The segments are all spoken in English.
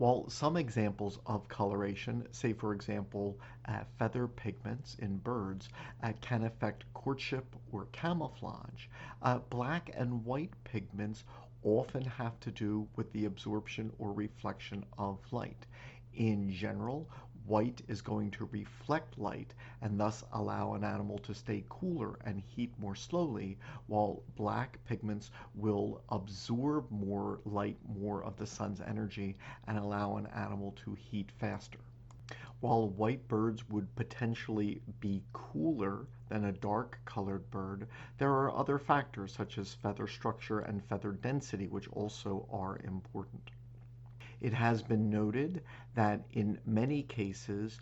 While some examples of coloration, say for example, feather pigments in birds, can affect courtship or camouflage, black and white pigments often have to do with the absorption or reflection of light. In general, white is going to reflect light and thus allow an animal to stay cooler and heat more slowly, while black pigments will absorb more light, more of the sun's energy, and allow an animal to heat faster. While white birds would potentially be cooler than a dark colored bird, there are other factors such as feather structure and feather density which also are important. It has been noted that in many cases,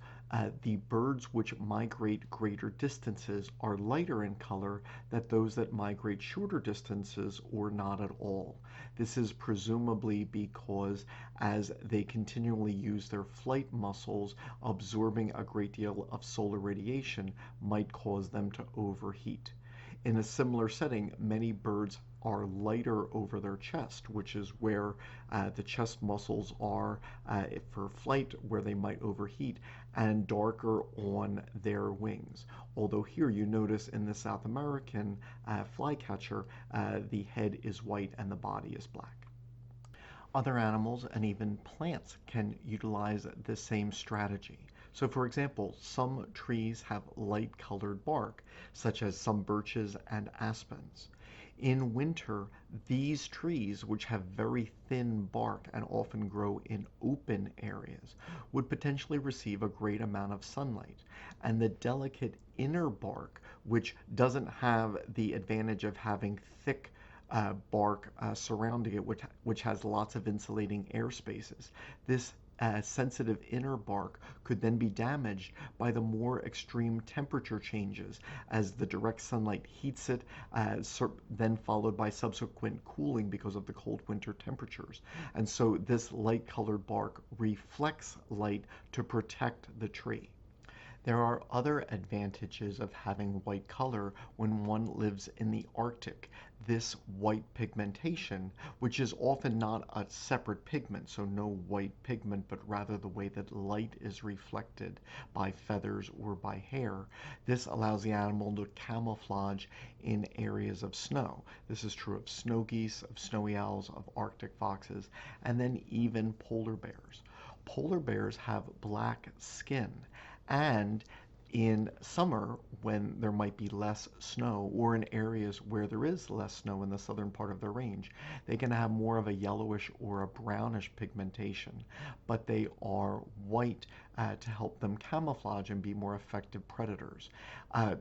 the birds which migrate greater distances are lighter in color than those that migrate shorter distances or not at all. This is presumably because as they continually use their flight muscles, absorbing a great deal of solar radiation might cause them to overheat. In a similar setting, many birds are lighter over their chest, which is where the chest muscles are for flight, where they might overheat, and darker on their wings. Although here you notice in the South American flycatcher, the head is white and the body is black. Other animals and even plants can utilize the same strategy. So for example, some trees have light colored bark, such as some birches and aspens. In winter, these trees, which have very thin bark and often grow in open areas, would potentially receive a great amount of sunlight. And the delicate inner bark, which doesn't have the advantage of having thick bark surrounding it, which has lots of insulating air spaces. This sensitive inner bark could then be damaged by the more extreme temperature changes as the direct sunlight heats it, then followed by subsequent cooling because of the cold winter temperatures. And so this light colored bark reflects light to protect the tree. There are other advantages of having white color when one lives in the Arctic. This white pigmentation, which is often not a separate pigment, so no white pigment, but rather the way that light is reflected by feathers or by hair, this allows the animal to camouflage in areas of snow. This is true of snow geese, of snowy owls, of Arctic foxes, and then even polar bears. Polar bears have black skin, and in summer, when there might be less snow, or in areas where there is less snow in the southern part of the range, they can have more of a yellowish or a brownish pigmentation, but they are white to help them camouflage and be more effective predators.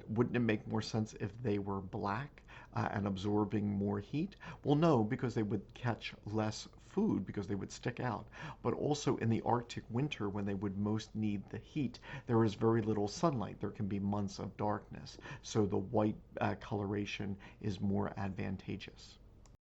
Wouldn't it make more sense if they were black and absorbing more heat? Well, no, because they would catch less food because they would stick out. But also in the Arctic winter, when they would most need the heat, there is very little sunlight. There can be months of darkness. So the white coloration is more advantageous.